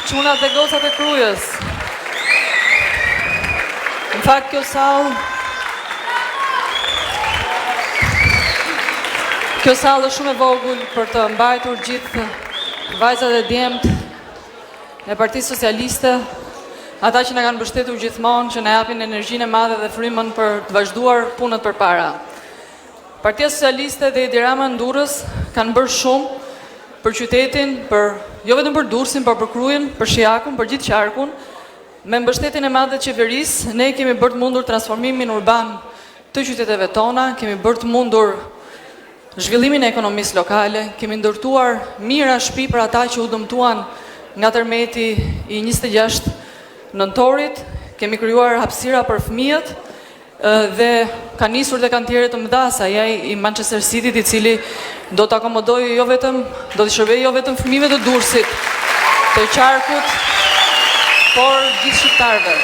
çunat dhe gocat e Krujës. Në fakt kjo sallë është shumë e vogël për të mbajtur gjithë vajzat e djemt e Partisë Socialiste, ata që na kanë mbështetur gjithmonë, që na japin energjinë e madhe dhe frymën për të vazhduar punët përpara. Partia Socialiste dhe Edi Rama në Durrës kanë bërë shumë për qytetin, jo vetëm për Durrësin, por për Krujën, për Shijakun, për gjithë qarkun. Me mbështetjen e madhe të qeverisë, ne kemi bërë të mundur transformimin urban të qyteteve tona, kemi bërë të mundur zhvillimin e ekonomisë lokale, kemi ndërtuar mira shtëpi për ata që u dëmtuan nga tërmeti i 26 nëntorit, kemi krijuar hapësira për fëmijët dhe ka nisur dhe kantiere të mëdha, sa ai i Manchester City, i cili do të akomodojë do të shërbejë jo vetëm fëmijëve të Durrësit, të qarkut, por gjithë shqiptarëve.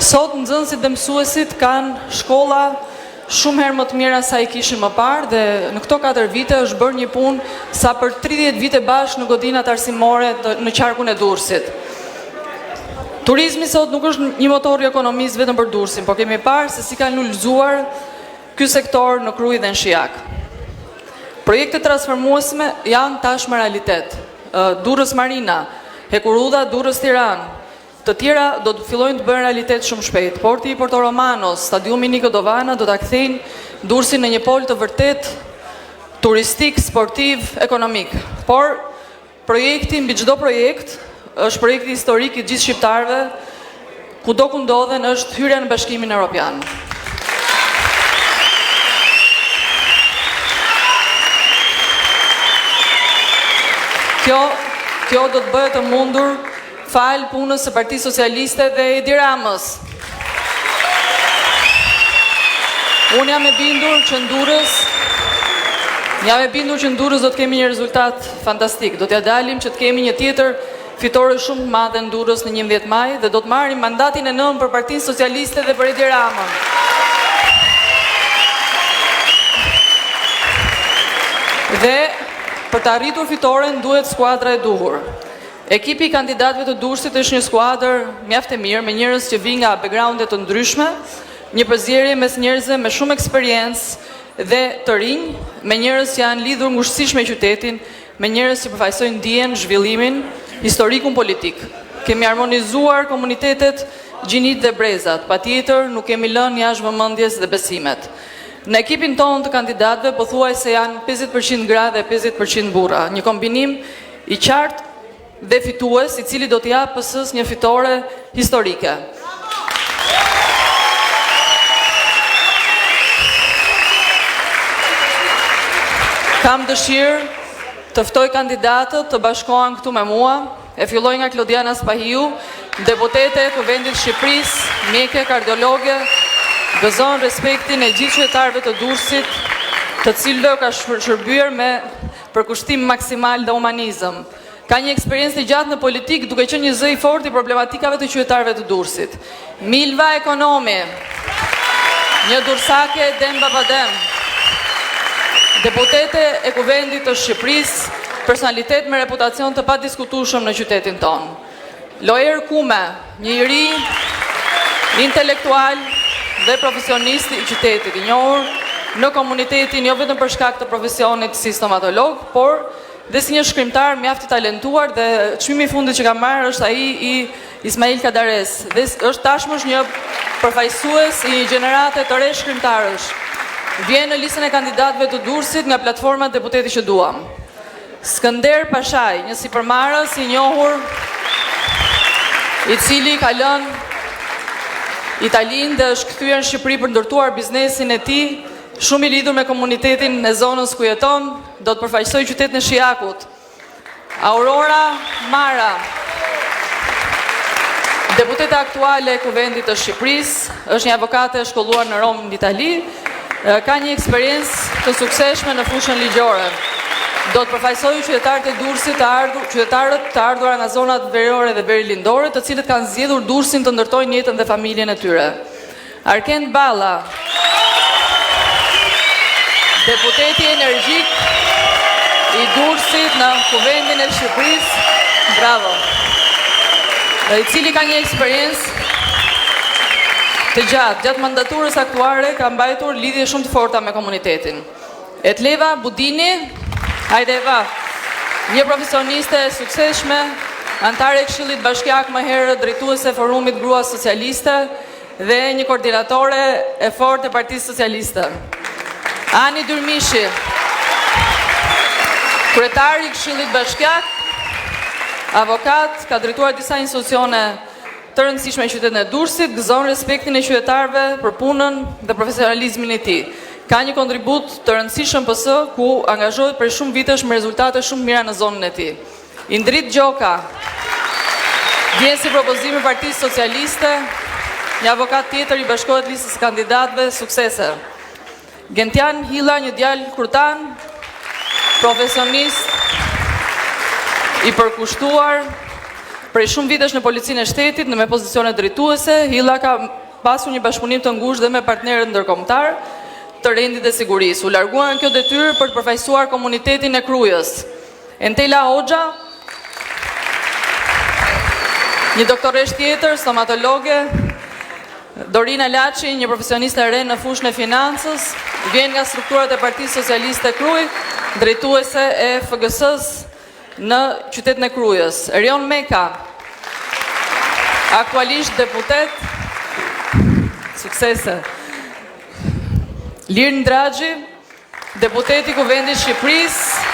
Sot nxënësit dhe mësuesit kanë shkolla shumë herë më të mira sa i kishin më parë dhe në këto 4 vite është bërë një punë sa për 30 vite bashkë në godinat arsimore në qarkun e Durrësit. Turizmi sot nuk është një motor i ekonomisë vetëm për Durrësin, por kemi parë se si kanë ulëzuar ky sektor në Krujë dhe në Shijak. Projekte transformuesme janë tashmë realitet. Durrës Marina, Hekurudha, Durrës Tiranë, të tjera do të fillojnë të bëjnë realitet shumë shpejt. Porti i Porto Romanos, stadiumi Niko Dovana do ta kthejnë Durrësin në një pol të vërtet turistik, sportiv, ekonomik. Por projekti mbi çdo projekt është projekti historik i gjithë shqiptarëve, kudo ku ndodhen, është hyrja në Bashkimin Evropian. Kjo do të bëhet të mundur falë punës së Partisë Socialiste dhe Edi Ramës. Unë jam e bindur që në Durrës do të kemi një rezultat fantastik. Do t'ja dalim që të kemi një tjetër fitore shumë madhe në Durrës në 11 maj dhe do të marrim mandatin e nënë për Partinë Socialiste dhe për Edi Ramën. Dhe për të arritur fitoren duhet skuadra e duhur. Ekipi i kandidatëve të Durrësit është një skuadër mjaft e mirë, me njerëz që vijnë nga backgrounde të ndryshme, një përzierje mes njerëzve me shumë eksperiencë dhe të rinj, me njerëz që janë lidhur ngushësisht me qytetin, me njerëz që përfaqësojnë dijen, zhvillimin, historikun politik. Kemi harmonizuar komunitetet gjinit dhe brezat, patjetër nuk kemi lënë jashtë vëmendjes dhe besimet. Në ekipin tonë të kandidatëve pothuajse janë 50% gra dhe 50% burra, një kombinim i qartë dhe fitues, i cili do të japë PS-s një fitore historike. Kam dëshirë të ftoj kandidatët të bashkohen këtu me mua, e filloj nga Klodiana Spahiu, deputete e Kuvendit Shqipërisë, mjeke, kardiologe, gëzon respektin e gjithë qytetarëve të Durrësit, të cilëve ka shërbyer me përkushtim maksimal dhe humanizëm. Ka një eksperiencë të gjatë në politikë, duke qenë një zë i fortë i problematikave të qytetarëve të Durrësit. Milva Ekonomi, një durrsake Demba Badem, deputete e Kuvendit të Shqipërisë, personalitet me reputacion të padiskutueshëm në qytetin tonë. Loer Kume, një i ri, intelektual dhe profesionist i qytetit, i njohur në komunitetin jo vetëm për shkak të profesionit si stomatolog, por dhe si një shkrimtar mjaft i talentuar dhe çmimi i fundit që ka marrë është ai i Ismail Kadares. Dhe është tashmë një përfaqësues i një gjenerate të re shkrimtarësh. Vjen në listën e kandidatëve të Durrësit nga platforma Deputeti që duam. Skënder Pashaj, një sipërmarrës i njohur, i cili ka lënë Italinë dhe është kthyer në Shqipëri për ndërtuar biznesin e tij, shumë i lidhur me komunitetin e zonës ku jeton, do të përfaqësojë qytetin e Shijakut. Aurora Mara, deputete aktuale e Kuvendit të Shqipërisë, është një avokate e shkolluar në Rom në Itali, ka një eksperiencë të suksesshme në fushën ligjore. Do të përfaqësojë qytetarët e Durrësit qytetarët të ardhur nga zonat veriore dhe verilindore, të cilët kanë zgjedhur Durrësin të ndërtojnë jetën dhe familjen e tyre. Arkend Balla, deputeti energjik i Durrësit në Kuvendin e Shqipërisë, bravo, i cili ka një eksperiencë të gjatë mandaturës aktuare ka mbajtur lidhje shumë të forta me komunitetin. Etleva Budini, hajde Eva, një profesioniste e suksesshme, antare e Këshillit Bashkiak më herët, drejtuese Forumit Grua Socialiste dhe një koordinatore e fortë e Partisë Socialiste. Ani Dyrmishi, kryetari i Këshillit Bashkiak, avokat, ka drejtuar disa institucione të rëndësishme në qytetin e Durrësit, gëzon respektin e qytetarëve për punën dhe profesionalizmin e tij. Ka një kontribut të rëndësishëm PS ku angazhohet për shumë vitesh me rezultate shumë mira në zonën e tij. Indrit Gjoka, vjen si propozim i Partisë Socialiste, një avokat tjetër i bashkohet listës kandidatëve, suksese. Gentian Hilla, një djalë kurtan, profesionist i përkushtuar prej shumë vitesh në policinë e shtetit, në me pozicione drejtuese. Hilla ka pasur një bashkëpunim të ngushtë dhe me partnerët ndërkombëtar të rendit dhe sigurisë. U largua në kjo detyrë për të përfaqësuar komunitetin e Krujës. Entela Hoxha, një doktoresh tjetër, stomatologe. Dorina Laçi, një profesioniste e re në fushën e financës, vjen nga strukturat e Partisë Socialiste Kruj, drejtuese e FGS-s në qytetin e Krujës. Erion Meka, aktualisht deputet, suksese. Lir Ndraxhi, deputeti Kuvendit Shqipërisë,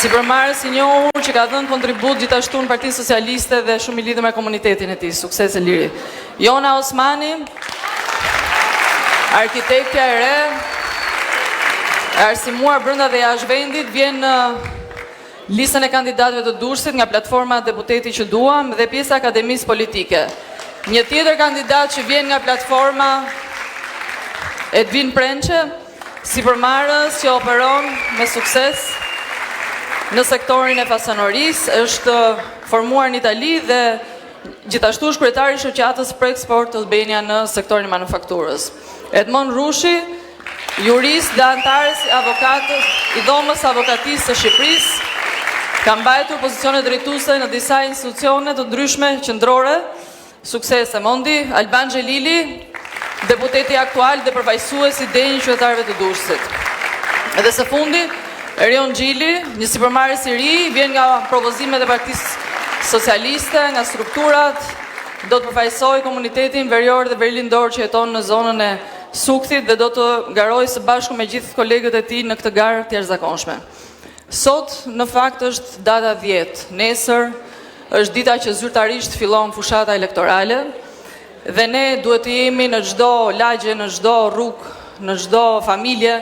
sipërmarrës i njohur që ka dhënë kontribut gjithashtu në Partinë Socialiste dhe shumë i lidhur me komunitetin e tij. Suksese Liri. Jona Osmani, arkitektja e re, e arsimuar brenda dhe jashtë vendit, vjen në listën e kandidatëve të Durrësit nga platforma Deputeti që duam dhe pjesa Akademisë Politike. Një tjetër kandidat që vjen nga platforma Edvin Prençe, sipërmarrës që operon me sukses në sektorin e fasanorisë, është formuar në Itali dhe gjithashtu është kryetari i shoqatës për eksport të Albania në sektorin e manufakturës. Edmond Rushi, jurist dhe antarës avokatës i dhomës avokatisë së Shqipërisë, ka mbajtur pozicione drejtuese në disa institucione të ndryshme qendrore. Suksese. Mondi Alban Xhelili, deputeti aktual dhe përfaqësues i denjë qytetarëve të Durrësit. Edhe së fundi, Erion Gjili, një sipërmarrës i ri, vjen nga propozimet e Partisë Socialiste, nga strukturat, do të përfaqësojë komunitetin verior dhe verilindor që jeton në zonën e Sukthit dhe do të garojë së bashku me gjithë kolegët e tij në këtë garë të jashtëzakonshme. Sot, në fakt, është data 10. Nesër është dita që zyrtarisht fillon fushata elektorale dhe ne duhet të jemi në çdo lagje, në çdo rrugë, në çdo familje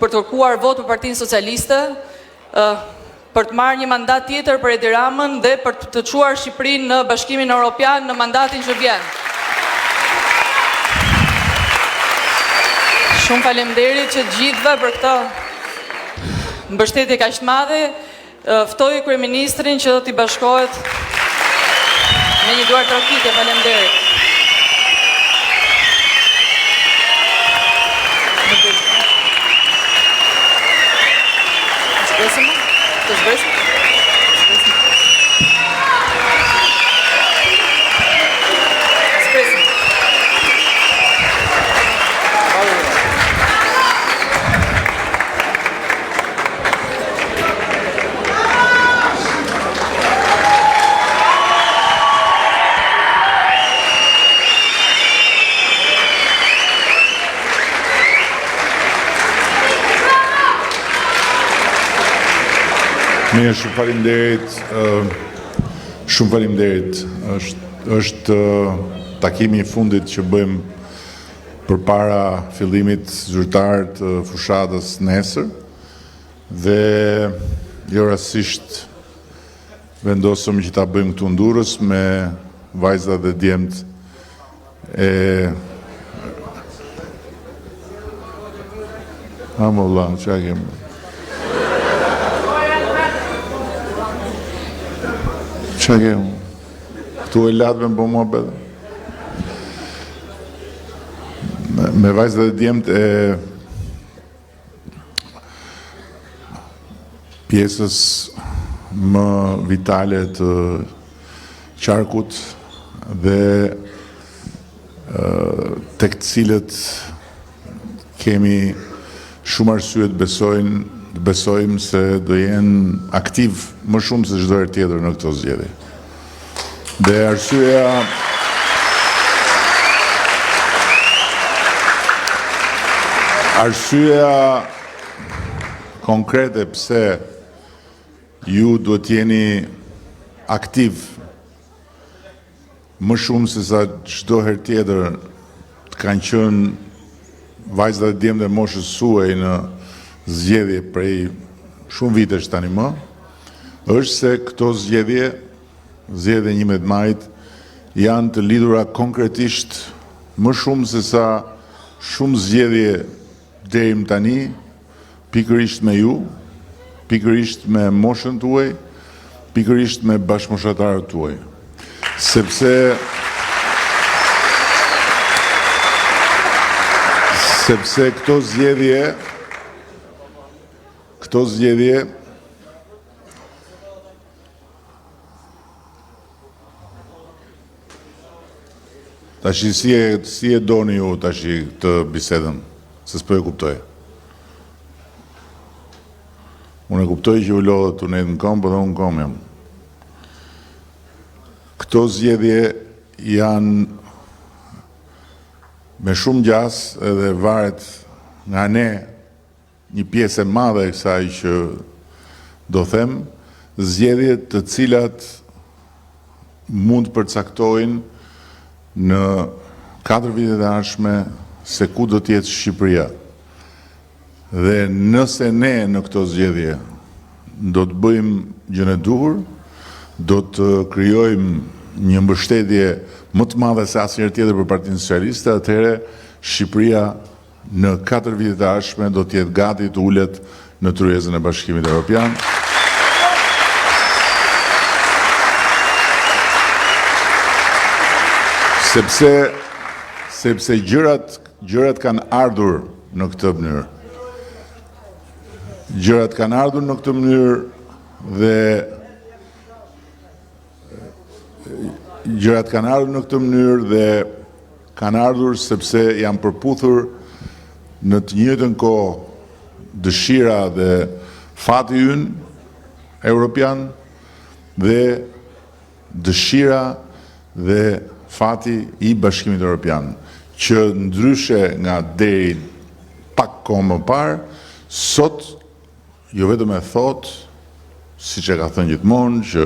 për të kërkuar votë për Partinë Socialiste, për të marrë një mandat tjetër për Edi Ramën dhe për të çuar Shqipërinë në Bashkimin Evropian në mandatin që vjen. Shumë faleminderit që gjithëve për këtë mbështetje kaq të madhe. Ftoj kryeministrin që t'i bashkohet me një duar trokitje. Faleminderit. Të zbresim? Mirë, shumë faleminderit. Është takimi i fundit që bëjmë përpara fillimit zyrtar të fushatës nesër dhe jo rastësisht vendosëm që ta bëjmë këtu në Durrës me vajzat dhe djemt e Amolla, çka kemë? Çka kemë? Këtu e latë me mua bedhe. Me vajzat dhe djemt e pjesës më vitale të qarkut dhe tek të cilët kemi shumë arsye të besojmë se do jenë aktiv më shumë se çdo herë tjetër në këto zgjedhje. Dhe arsyeja konkrete pse ju duhet jeni aktiv më shumë se sa çdo herë tjetër të kanë qenë vajzat e djemtë e moshës suaj në zgjedhje prej shumë vitesh tani më, është se këto zgjedhje 11 majit, janë të lidhura konkretisht më shumë se sa shumë zgjedhje deri më tani, pikërisht me ju, pikërisht me moshën tuaj, pikërisht me bashkëmoshatarët tuaj. Sepse këto zgjedhje tash si e doni ju tash këtë bisedën, se s'po e kuptoj. Unë e kuptoj që u lodhët unë në kom, po dhe unë kom jam. Këto zgjedhje janë me shumë gjas edhe varet nga ne një pjesë e madhe e kësaj që do them, zgjedhje të cilat mund përcaktojnë në 4 vitet e ardhshme se ku do të jetë Shqipëria. Dhe nëse ne në këto zgjedhje do të bëjmë gjën e duhur, do të krijojmë një mbështetje më të madhe se asnjëherë tjetër për Partinë Socialiste, atëherë Shqipëria në 4 vitet e ardhshme do të jetë gati të ulet në tryezën e Bashkimit Evropian. Sepse gjërat kanë ardhur në këtë mënyrë. Gjërat kanë ardhur në këtë mënyrë dhe kanë ardhur sepse janë përputhur në të njëjtën kohë dëshira dhe fati ynë evropian dhe dëshira dhe fati i Bashkimit Evropian, që ndryshe nga deri pak kohë më parë, sot jo vetëm e thot, siç e ka thënë gjithmonë, që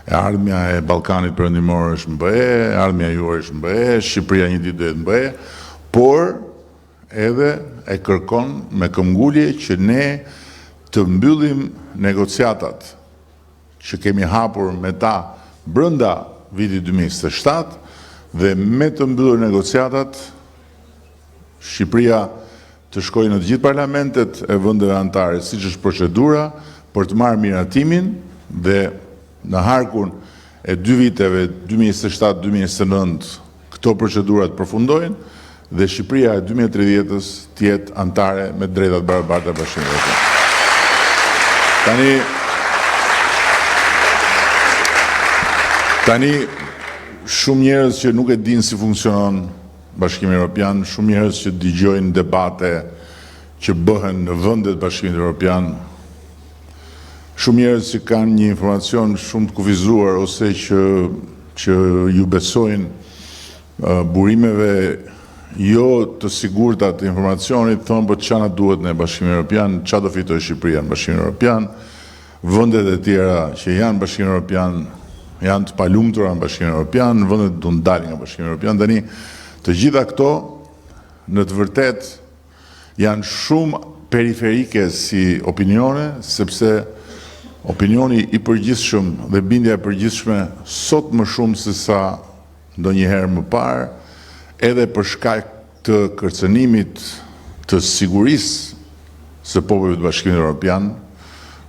e ardhmja e Ballkanit Perëndimor është në BE, ardhmja juaj është në BE, Shqipëria një ditë do jetë në BE, por edhe e kërkon me këmbgulje që ne të mbyllim negociatat që kemi hapur me ta brenda vitit 2027 dhe me të mbyllur negociatat Shqipëria të shkojë në të gjithë parlamentet e vendeve anëtare, siç është procedura, për të marrë miratimin dhe në harkun e 2 viteve 2027-2029 këto procedura të përfundojnë dhe Shqipëria e 2030-s të jetë anëtare me drejtat barabarta e Bashkimit Evropian. Tani shumë njerëz që nuk e dinë si funksionon Bashkimi Evropian, shumë njerëz që dëgjojnë debate që bëhen në vendet Bashkimit Evropian, shumë njerëz që kanë një informacion shumë të kufizuar ose që ju besojnë burimeve jo të sigurta të informacionit, thonë po çana duhet në Bashkimin Evropian, çfarë do fitojë Shqipëria në Bashkimin Evropian, vendet e tjera që janë në Bashkimin Evropian janë të palumtura në Bashkimin Evropian, vendet do ndalin nga Bashkimi Evropian. Tani të gjitha këto në të vërtet janë shumë periferike si opinione, sepse opinioni i përgjithshëm dhe bindja e përgjithshme sot më shumë se sa ndonjëherë më parë, edhe për shkak të kërcënimit të sigurisë së popullit të Bashkimit Evropian,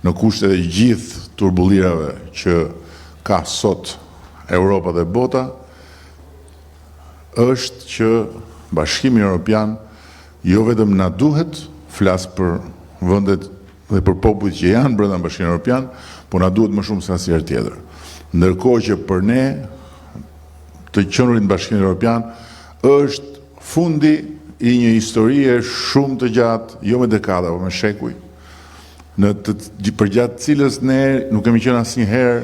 në kushtet e gjithë turbullirave që ka sot Europa dhe bota, është që Bashkimi Evropian jo vetëm na duhet, flas për vendet dhe për popujt që janë brenda Bashkimit Evropian, por na duhet më shumë se asnjëherë tjetër. Ndërkohë që për ne të qenurit në Bashkimin Evropian është fundi i një historie shumë të gjatë, jo me dekada, por me shekuj, përgjatë cilës ne nuk kemi qenë asnjëherë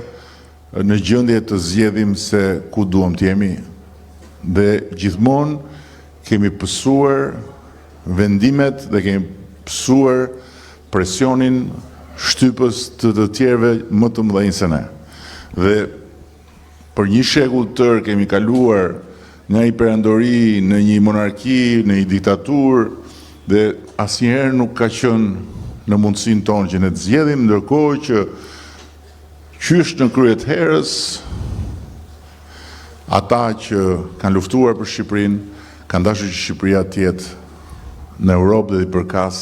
në gjendje të zgjedhim se ku duam të jemi, dhe gjithmonë kemi pësuar vendimet dhe kemi pësuar presionin shtypës të tjerëve më të mëdhenj se ne. Dhe për një shekull tërë kemi kaluar nga një perandori në një monarki, në një diktaturë, dhe asnjëherë nuk ka qenë në mundësinë tonë që ne të zgjedhim, ndërkohë që qysh në krye të herës ata që kanë luftuar për Shqipërinë kanë dashur që Shqipëria të jetë në Europë dhe i përkas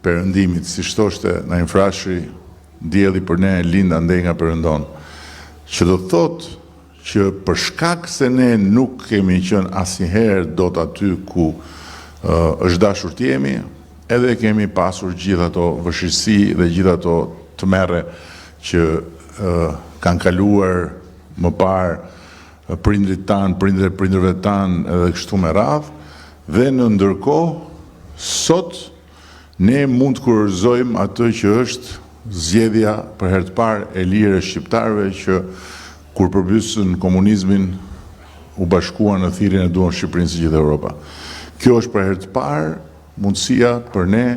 perëndimit, siç thoshte Naim Frashi, dielli për ne lind andej nga perëndon. Që do thotë që për shkak se ne nuk kemi qenë asnjëherë dot aty ku është dashur të jemi, edhe kemi pasur gjithë ato vështirësi dhe gjithë ato tmerre që kanë kaluar më parë prindrit tanë, prindërve tanë edhe kështu me radhë, dhe në ndërkohë sot ne mund të kurorëzojmë atë që është zgjedhja për herë të parë e lirë e shqiptarëve që kur përbysën komunizmin u bashkuan në thirrjen e duan Shqipërinë si gjithë Europa. Kjo është për herë të parë mundësia për ne,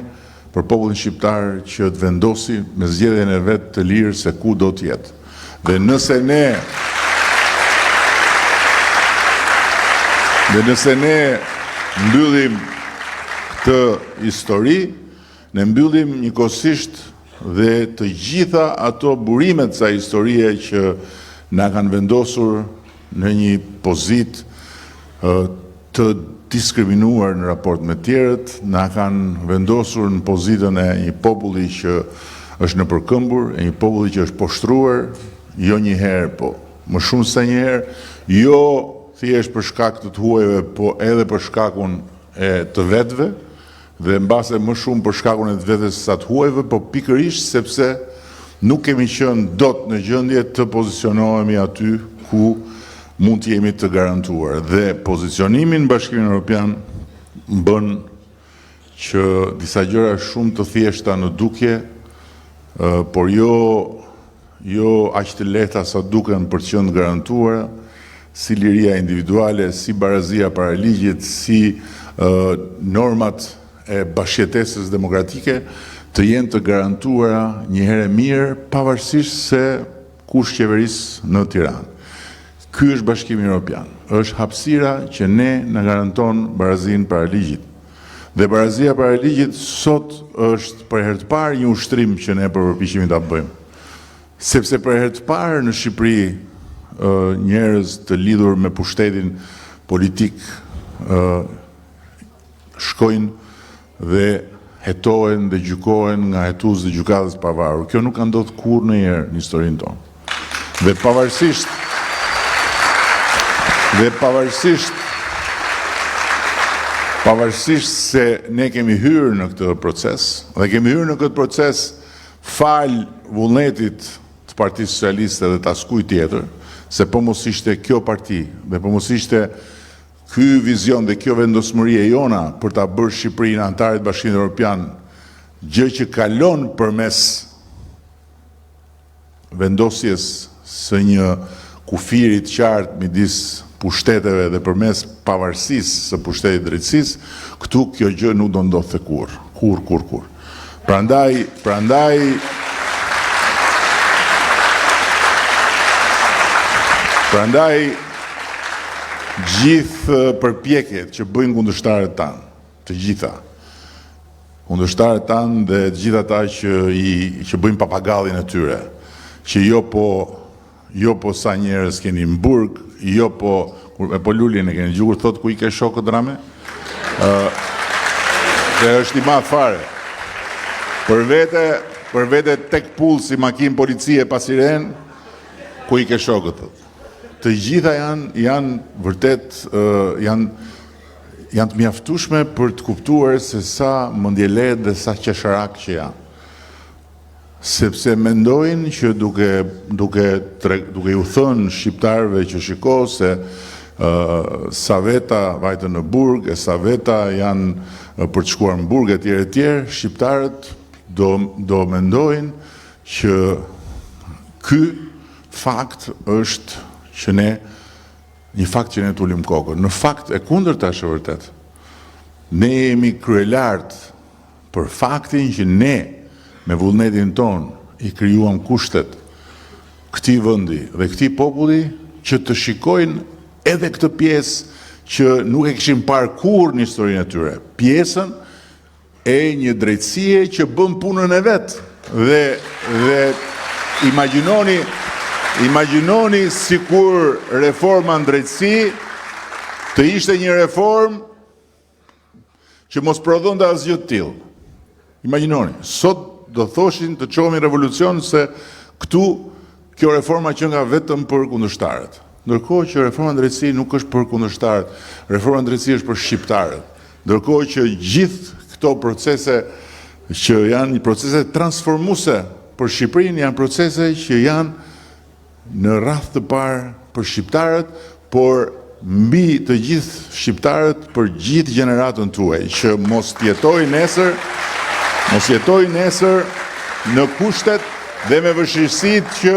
për popullin shqiptar që të vendosi me zgjedhjen e vet të lirë se ku do të jetë. Dhe nëse ne mbyllim këtë histori, ne mbyllim njëkohësisht dhe të gjitha ato burimet sa historie që na kanë vendosur në një pozitë të diskriminuar në raport me tjerët, na kanë vendosur në pozitën e një populli që është në përkëmbur, e një populli që është poshtruar, jo një herë, po më shumë se një herë, jo thjesht për shkak të huajve, po edhe për shkakun e të vetëve, dhe mbase më shumë për shkakun e të vetës sa të huajve, po pikërisht sepse nuk kemi qenë dot në gjendje të pozicionohemi aty ku mund të jemi të garantuar. Dhe pozicionimin në Bashkimin Evropian bën që disa gjëra shumë të thjeshta në dukje, por jo aq të lehta sa duken për të qenë garantuara, si liria individuale, si barazia para ligjit, si normat e bashkëjetesës demokratike të jenë të garantuara një herë mirë, pavarësisht se kush qeveris në Tiranë. Ky është Bashkimi Evropian. Është hapësira që ne na garanton barazinë para ligjit. Dhe barazia para ligjit sot është për herë të parë një ushtrim që ne përpiqemi ta bëjmë. Sepse për herë të parë në Shqipëri njerëz të lidhur me pushtetin politik shkojnë dhe hetohen dhe gjykohen nga hetues dhe gjykatës pavarur. Kjo nuk ka ndodhur kurrë ndonjëherë në historinë tonë. Dhe pavarësisht se ne kemi hyrë në këtë proces, dhe kemi hyrë në këtë proces fal vullnetit të Partisë Socialiste dhe të askujt tjetër, se po mos ishte kjo parti dhe po mos ishte ky vizion dhe kjo vendosmëri e jona për ta bërë Shqipërinë anëtare të Bashkimit Evropian, gjë që kalon përmes vendosjes së një kufiri të qartë midis pushteteve dhe përmes pavarësisë së pushtetit drejtësisë, këtu kjo gjë nuk do ndodhte kurrë. Prandaj gjithë përpjekjet që bëjnë kundërshtarët tanë, të gjitha, kundërshtarët tanë dhe të gjitha ata që bëjnë papagallin e tyre, që jo po sa njerëz keni në burg, jo po luljen e keni gjukur, thot ku i ke shokët drame, dhe është i madh fare. Për vete tek pull si makinë policie pa siren, ku i ke shokët, thot. Të gjitha janë vërtet janë të mjaftueshme për të kuptuar se sa mendjelehtë dhe sa qesharak që janë. sepse mendojnë që duke ju thënë shqiptarëve që shiko se sa veta vajtën në burg, e sa veta janë për të shkuar në burg e tjerë, shqiptarët do mendojnë që ky fakt është që një fakt që ne t'ullim kokën. Në fakt e kundërta është e vërtet. Ne jemi kryelartë për faktin që ne me vullnetin ton i krijuam kushtet këtij vendi dhe këtij populli që të shikojnë edhe këtë pjesë që nuk e kishin parë kurrë në historinë e tyre. Pjesën e një drejtësie që bën punën e vet. Dhe imagjinoni sikur reforma në drejtësi të ishte një reformë që mos prodhonte asgjë të tillë. Imagjinoni, sot do thoshin të çohemi revolucion se këtu kjo reforma që nga vetëm për kundërshtarët. Ndërkohë që reforma në drejtësi nuk është për kundërshtarët, reforma në drejtësi është për shqiptarët. Ndërkohë që gjithë këto procese që janë procese transformuese për Shqipërinë janë procese që janë në radhë të parë për shqiptarët, por mbi të gjithë shqiptarët për gjithë gjeneratën tuaj, që mos jetoj nesër në kushtet dhe me vështirësitë që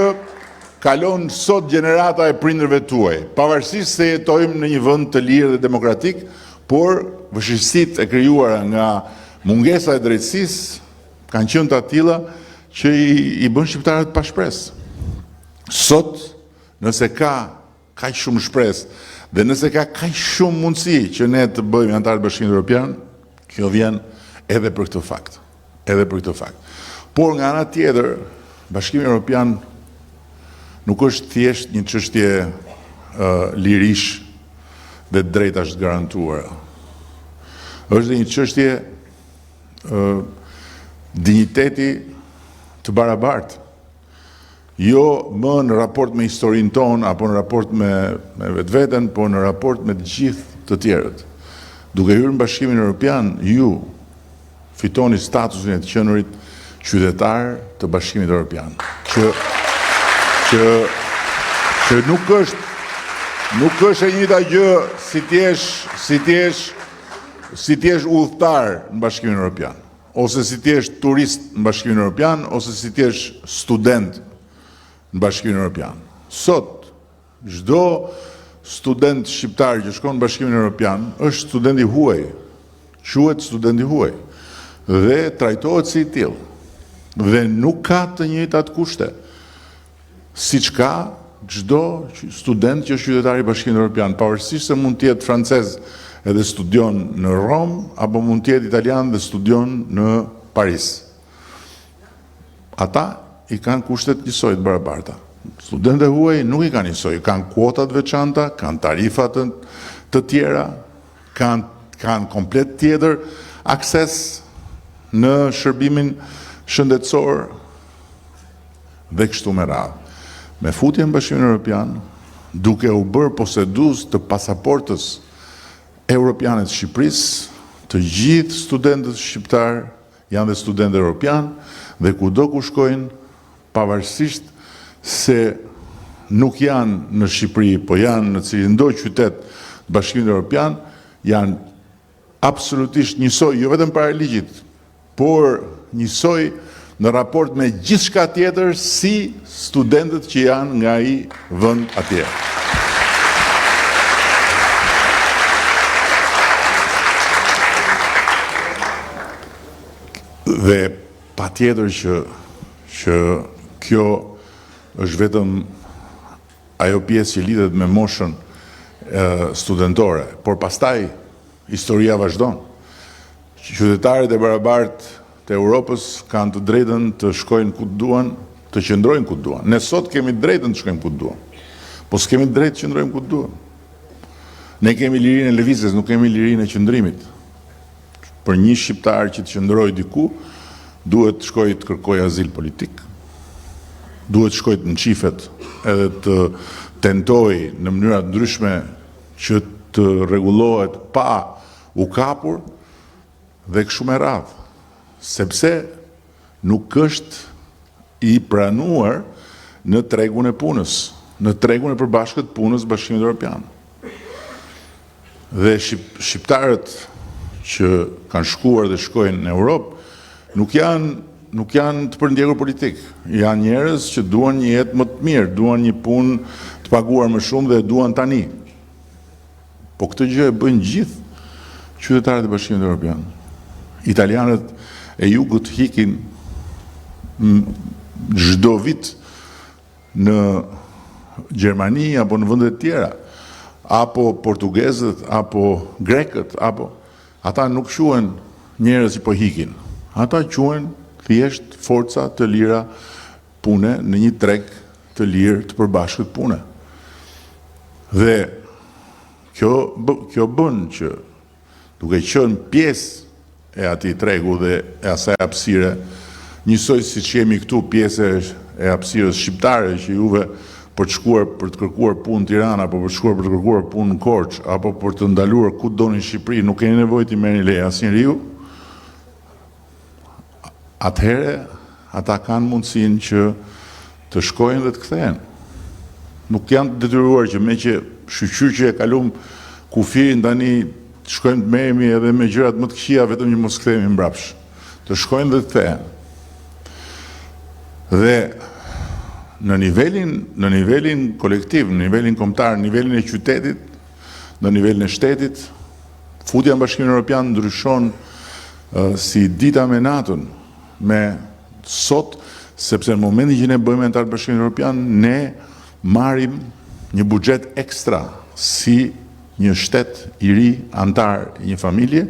kalon sot gjenerata e prindërve tuaj, pavarësisht se jetojmë në një vend të lirë dhe demokratik, por vështirësitë e krijuara nga mungesa e drejtësisë kanë qenë të tilla që i bën shqiptarët pa shpresë. Sot, nëse ka kaq shumë shpresë dhe nëse ka kaq shumë mundësi që ne të bëjmë anëtar të Bashkimit Evropian, kjo vjen edhe për këtë fakt. Por nga ana tjetër, Bashkimi Evropian nuk është thjesht një çështje lirish dhe drejtash të garantuara. Është një çështje dinjiteti të barabartë. Jo më në raport me historinë tonë, apo në raport me vetveten, po në raport me të gjithë të tjerët. Duke hyrë në Bashkimin Evropian, ju fitoni statusin e të qenurit qytetar të Bashkimit Evropian. Që nuk është e njëjta gjë si t'jesh udhëtar në Bashkimin Evropian, ose si t'jesh turist në Bashkimin Evropian, ose si t'jesh student në Bashkimin Evropian. Sot, çdo student shqiptar që shkon në Bashkimin Evropian është student i huaj, quhet student i huaj dhe trajtohet si i tillë. Dhe nuk ka të njëjtat kushte siç ka çdo student që është qytetar i Bashkimit Evropian, pavarësisht se mund të jetë francez edhe studion në Rom, apo mund të jetë italian dhe studion në Paris. Ata i kanë kushtet njësoj të barabarta. Studentët huaj nuk i kanë njësoj, kanë kuotat veçanta, kanë tarifat të tjera, kanë komplet tjetër akses në shërbimin shëndetësor dhe kështu me radhë. Me futjen në Bashkimin Evropian, duke u bërë posedues të pasaportës europiane të Shqipërisë, të gjithë studentët shqiptar janë dhe studentë europian dhe kudo ku shkojnë, pavarësisht se nuk janë në Shqipëri, po janë në cilindoj qytet të Bashkimit Evropian, janë absolutisht njësoj, jo vetëm para ligjit, por njësoj në raport me gjithçka tjetër si studentët që janë nga ai vend atje. Dhe patjetër që kjo është vetëm ajo pjesë që lidhet me moshën studentore, por pastaj historia vazhdon. Qytetarët e barabartë të Europës kanë të drejtën të shkojnë ku duan, të qëndrojnë ku duan. Ne sot kemi drejtën të shkojmë ku duan, po s'kemi drejtë të qëndrojmë ku duan. Ne kemi lirinë e lëvizjes, nuk kemi lirinë e qëndrimit. Për një shqiptar që të qëndrojë diku, duhet të shkojë të kërkojë azil politik, duhet të shkojë të nqifet edhe të tentojë në mënyra të ndryshme që të rregullohet pa u kapur dhe kështu me radhë. Sepse nuk është i pranuar në tregun e punës, në tregun e përbashkët punës Bashkimit Evropian. Dhe shqiptarët që kanë shkuar dhe shkojnë në Europë nuk janë të përndjekur politik. Janë njerëz që duan një jetë më të mirë, duan një punë të paguar më shumë dhe duan tani. Po këtë gjë e bëjnë gjithë qytetarët e Bashkimit Evropian. Italianët e jugut hikin çdo vit në Gjermani apo në vende të tjera, apo portugezët, apo grekët, apo ata nuk quhen njerëz që po hikin. Ata quhen thjesht forca të lira pune në një treg të lirë të përbashkët pune. Dhe kjo bën që duke qenë pjesë e atij tregu dhe e asaj hapësire, njësoj si që jemi këtu pjesë e hapësirës shqiptare që juve për të shkuar për të kërkuar punë në Tiranë, apo për të shkuar për të kërkuar punë në Korçë, apo për të ndaluar ku doni në Shqipëri, nuk keni nevojë të merrni leje asnjëriu. Atëherë ata kanë mundësinë që të shkojnë dhe të kthehen. Nuk janë të detyruar që me që shqyqyr që e kalum kufirin tani të shkojmë të merremi edhe me gjërat më të këqija vetëm që mos kthehemi mbrapsh. Të shkojnë dhe të kthehen. Dhe në nivelin kolektiv, në nivelin kombëtar, në nivelin e qytetit, në nivelin e shtetit, futja në Bashkimin Evropian ndryshon si dita me natën, me sot, sepse në momentin që ne bëjmë antar të Bashkimit Evropian, ne marrim një buxhet ekstra si një shtet i ri antar i një familje,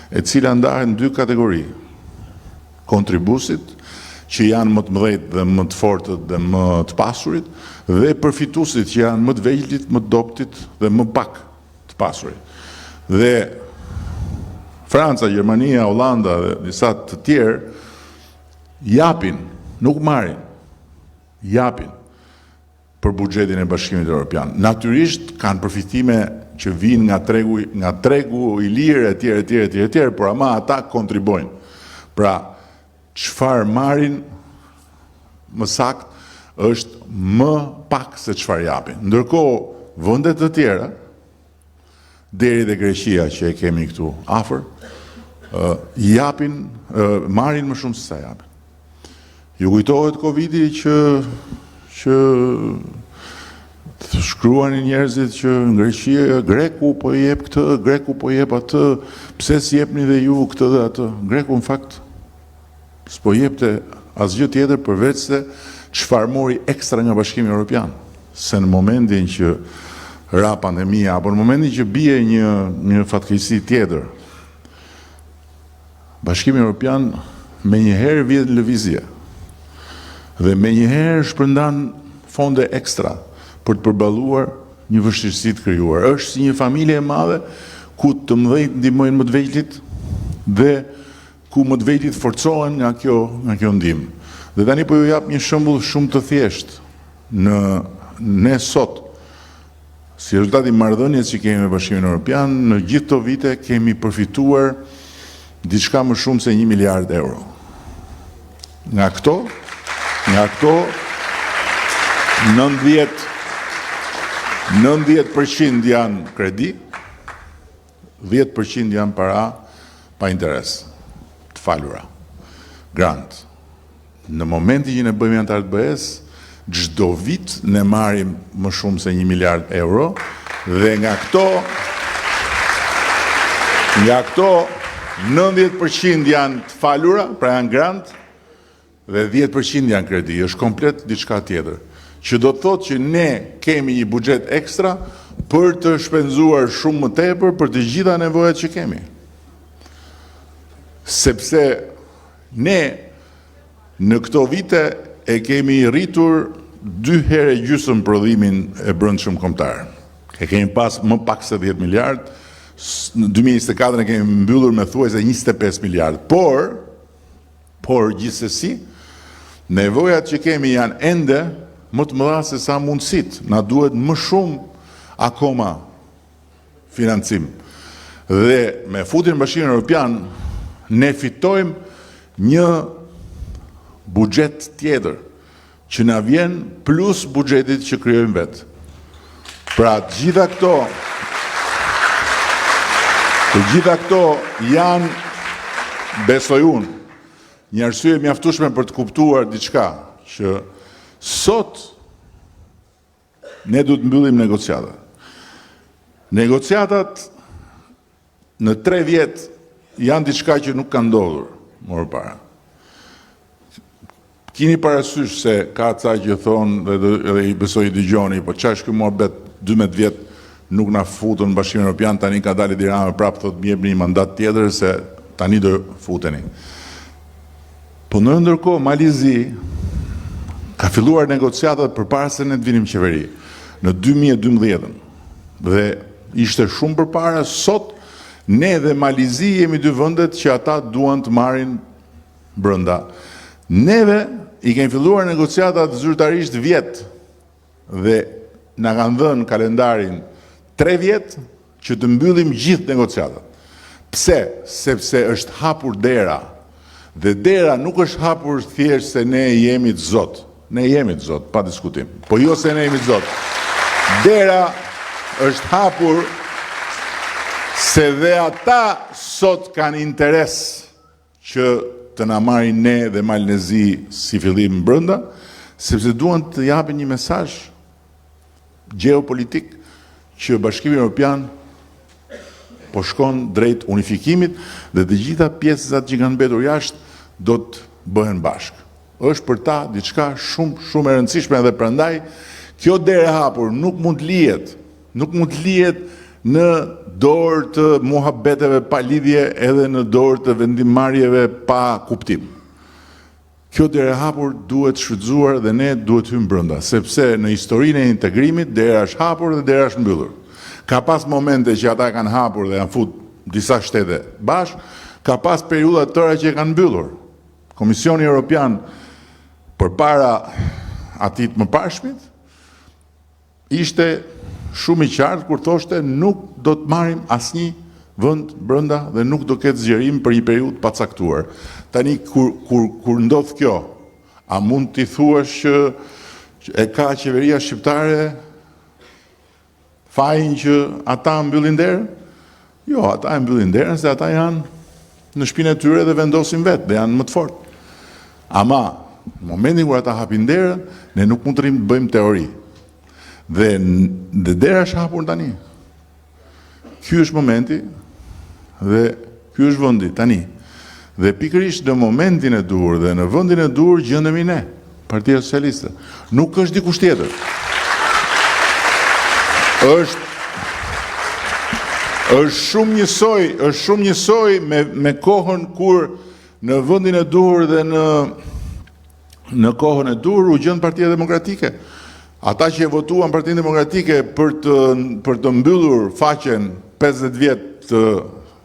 e cila ndahet në dy kategori: kontribusit, që janë më të mëdhejt dhe më të fortët dhe më të pasurit, dhe përfitusit që janë më të vegjëlit, më të doptit dhe më pak të pasurit. Dhe Franca, Gjermania, Holanda dhe disa të tjerë japin, nuk marrin, japin për buxhetin e Bashkimit Evropian. Natyrisht kanë përfitime që vijnë nga tregu i lirë etj, por ama ata kontribojnë. Pra, çfarë marrin më sakt është më pak se çfarë japin. Ndërkohë, vendet të tjera, deri dhe Greqia që e kemi këtu afër, marrin më shumë se sa japin. Ju kujtohet Covidi që shkruanin njerëzit që në Greqi Greku po i jep këtë, Greku po i jep atë, pse s'jepni dhe ju këtë dhe atë. Greku në fakt s'po jepte asgjë tjetër përveç se çfarë mori ekstra nga Bashkimi Evropian. Se në momentin që ra pandemia, apo në momentin që bie një fatkeqësi tjetër, Bashkimi Evropian me njëherë vjen në lëvizje dhe me njëherë shpërndan fonde ekstra për të përballuar një vështirësi të krijuar. Është si një familje e madhe ku të mëdhenjt ndihmojnë më të vegjëlit dhe ku më të vegjëlit forcohen nga kjo ndihmë. Dhe tani po ju jap një shembull shumë të thjeshtë. Ne sot, si rezultat i marrëdhënies që kemi me Bashkimin Evropian, në gjithë këto vite kemi përfituar diçka më shumë se 1 miliard euro. Nga këto 90% janë kredi, 10% janë para pa interes, të falura, grant. Në momentin që ne bëjmë antar të BE-s, çdo vit ne marrim më shumë se 1 miliard euro dhe nga këto 90% janë të falura, pra janë grant, dhe 10% janë kredi. Është komplet diçka tjetër. Që do të thotë që ne kemi një buxhet ekstra për të shpenzuar shumë më tepër për të gjitha nevojat që kemi. Sepse ne në këto vite e kemi rritur 2 herë gjysmë prodhimin e brendshëm kombëtar. E kemi pas më pak se 10 miliard, në 2024 ne kemi mbyllur me thuajse 25 miliard. Por gjithsesi, nevojat që kemi janë ende më të mëdha se sa mundësit. Na duhet më shumë akoma financim. Dhe me futjen në Bashkimin Evropian, ne fitojmë një buxhet tjetër që na vjen plus buxhetit që krijojmë vetë. Pra të gjitha këto janë, besoj unë, një arsye mjaftueshme për të kuptuar diçka, që sot ne duhet mbyllim negociatat. Negociatat në 3 vjet janë diçka që nuk ka ndodhur më parë. Kini parasysh se ka ca që thonë edhe i besoj i dëgjoni, po çfarë është ky muhabet 12 vjet nuk na futën në Bashkimin Evropian, tani ka dalë Tirana prapë thotë më jepni një mandat tjetër se tani do futeni. Po në ndërkohë Malizi ka filluar negociatat përpara se ne të vinim qeveri në 2012 dhe ishte shumë përpara. Sot ne dhe Malizi jemi 2 vendet që ata duan të marrin brenda. Neve i kemi filluar negociatat zyrtarisht vjet dhe na kanë dhënë kalendarin 3 vjet që të mbyllim gjithë negociatat. Pse? Sepse është hapur dera. Dhe dera nuk është hapur thjesht se ne jemi të Zot. Ne jemi të Zot, pa diskutim. Po jo se ne jemi të Zot. Dera është hapur se dhe ata sot kanë interes që të na marrin ne dhe Malnezi si fillim brenda, sepse duan të japin një mesazh gjeopolitik që Bashkimi Evropian po shkon drejt unifikimit dhe të gjitha pjesët që kanë mbetur jashtë do të bëhen bashkë. Është për ta diçka shumë e rëndësishme dhe prandaj kjo derë e hapur nuk mund të lihet në dorë të muhabeteve pa lidhje edhe në dorë të vendimmarrjeve pa kuptim. Kjo derë e hapur duhet shfrytzuar dhe ne duhet hyjmë brenda, sepse në historinë e integrimit dera është hapur dhe dera është mbyllur. Ka pas momente që ata kanë hapur dhe janë fut disa shtete bashkë, ka pas periudha të tëra që kanë mbyllur. Komisioni Evropian përpara atit mëparshmit ishte shumë i qartë kur thoshte nuk do të marrim asnjë vend brenda dhe nuk do ketë zgjerim për një periudhë pacaktuar. Tani kur ndodh kjo, a mund t'i thuash që e ka qeveria shqiptare fajin që ata mbyllin derën? Jo, ata e mbyllin derën se ata janë në shtëpinë e tyre dhe vendosin vetë dhe janë më të fortë. Ama në momentin kur ata hapin derën, ne nuk mund të rrim të bëjmë teori. Dhe dera është hapur tani. Ky është momenti dhe ky është vendi tani. Dhe pikërisht në momentin e dur dhe në vendin e dur gjendemi ne, Partia Socialiste. Nuk është dikush tjetër. Është shumë njësoj me kohën kur në vendin e dur dhe në kohën e dur u gjend Partia Demokratike. Ata që e votuan Partinë Demokratike për të mbyllur faqen 50 vjet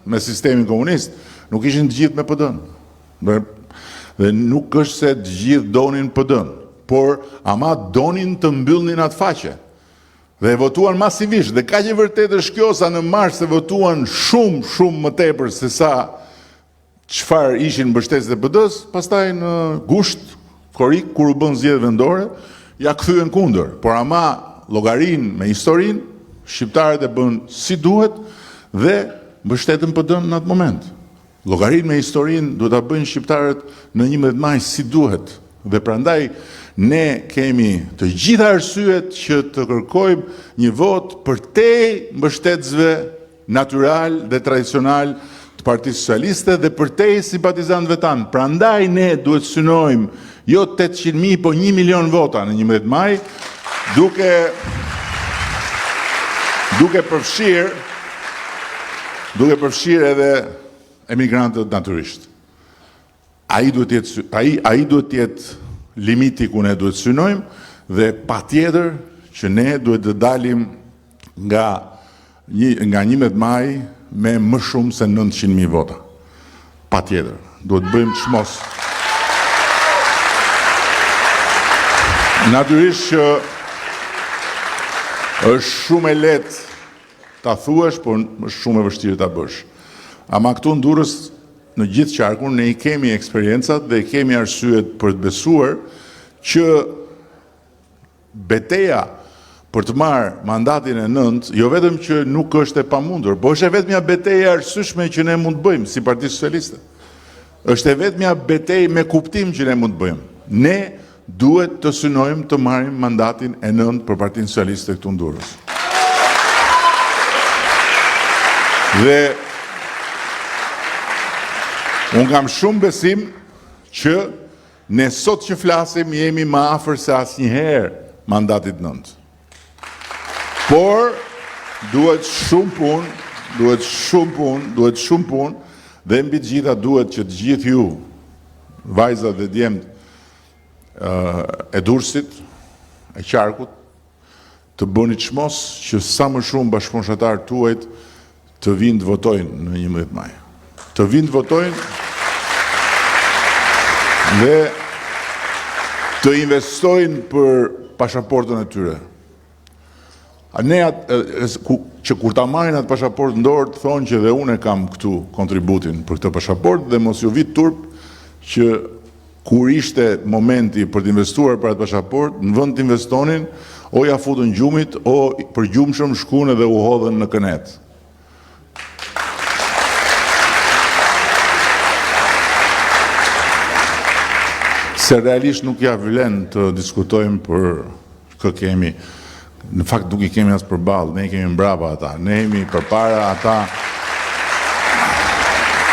me sistemin komunist, nuk ishin të gjithë me PD-n. Dhe nuk është se të gjithë donin PD-n, por ama donin të mbyllnin atë faqe. Dhe e votuan masivisht, dhe ka që vërtet është kjo sa në mars se votuan shumë më tepër se sa çfarë ishin mbështetësit e PD-s, pastaj në gusht, korik, kur u bën zgjedhje vendore, ja kthyen kundër, por ama llogarin me historinë, shqiptarët e bën si duhet dhe mbështetën PD-n në atë moment. Llogarin me historinë duhet ta bëjnë shqiptarët në 11 maj si duhet. Dhe prandaj ne kemi të gjitha arsyet që të kërkojmë një vot për te mbështetësve natyral dhe tradicional të Partisë Socialiste dhe për te simpatizantëve tanë. Prandaj ne duhet synojmë jo 800.000, po 1 milion vota në 11 maj, duke përfshirë edhe emigrantët natyrisht. Ai duhet të jetë limiti ku ne duhet synojmë dhe patjetër që ne duhet të dalim nga 11 maj me më shumë se 900.000 vota. Patjetër, duhet bëjmë çmos. Natyrisht që është shumë e lehtë ta thuash, por është shumë e vështirë ta bësh. Ama këtu në Durrës, në gjithë qarkun, ne i kemi eksperiencat dhe i kemi arsyet për të besuar që beteja për të marrë mandatin e 9, jo vetëm që nuk është e pamundur, po është e vetmja betejë e arsyeshme që ne mund të bëjmë si Parti Socialiste. Është e vetmja betejë me kuptim që ne mund të bëjmë. Ne duhet të synojmë të marrim mandatin e 9 për Partinë Socialiste këtu në Durrës. Dhe unë kam shumë besim që ne sot që flasim jemi më afër se asnjëherë mandatit 9. Por duhet shumë punë, dhe mbi të gjitha duhet që të gjithë ju, vajzat dhe djemt e Durrësit, e Qarkut, të bëni çmos që sa më shumë bashkëpunëtarë tuajt të vinë të votojnë në 11 maj. Të vinë të votojnë dhe të investojnë për pasaportën e tyre. Ne që kur ta marrin atë pasaportë në dorë të thonë që dhe unë kam këtu kontributin për këtë pasaportë dhe mos ju vit turp që kur ishte momenti për të investuar për atë pasaportë, në vend të investonin, o ja futën gjumit, o për gjumshëm shkunë dhe u hodhen në kënet. Se realisht nuk ja vlen të diskutojmë për kë kemi. Në fakt nuk I kemi as përballë, ne I kemi mbrapa ata. Ne jemi përpara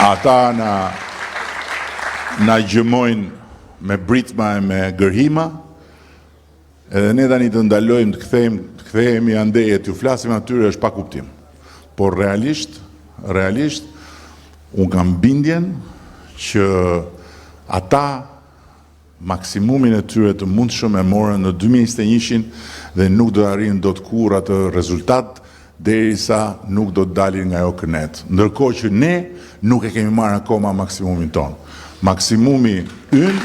ata na gjëmojnë me britma e me gërhima, edhe ne tani të ndalojmë të kthehemi andej e t'ju flasim atyre është pa kuptim. Por realisht, unë kam bindjen që ata maksimumin e tyre të mundshëm e morën në 2021 dhe nuk do arrijnë dot kurrë atë rezultat derisa nuk do të dalin nga ajo kënet. Ndërkohë që ne nuk e kemi marrë akoma maksimumin ton. Maksimumi ynë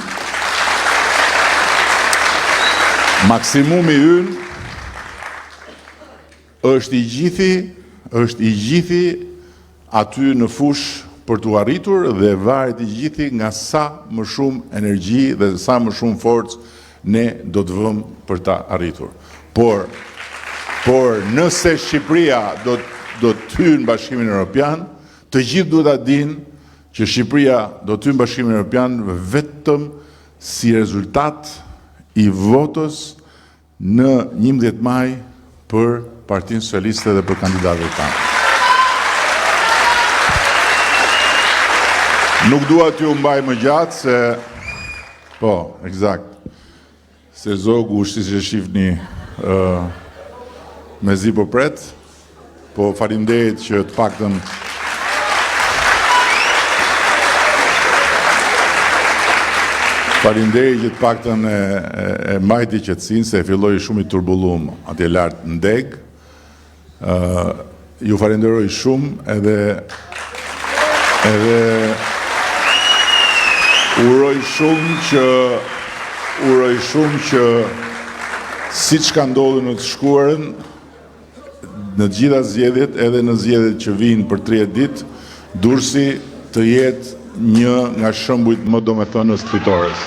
është I gjithi aty në fush për të arritur dhe varet I gjithi nga sa më shumë energji dhe sa më shumë forcë ne do të vëmë për ta arritur. Por nëse Shqipëria do të hyjë në Bashkimin Evropian, të gjithë duhet ta dinë që Shqipëria do të hyjë në Bashkimin Evropian vetëm si rezultat I votës në 11 maj për Partinë Socialiste dhe për kandidatët tanë. Nuk dua t'ju mbaj më gjatë se se zogu si që shifni me zi po pret, po faleminderit që të paktën e mbajti qetësinë se e filloi shumë I turbulluar atje lart në deg. Ju falenderoj shumë edhe uroj shumë që siç ka ndodhur në të shkuarën, në të gjitha zgjedhjet, edhe në zgjedhjet që vijnë për 30 ditë, Durrësi të jetë një nga shembujt më domethënës fitores.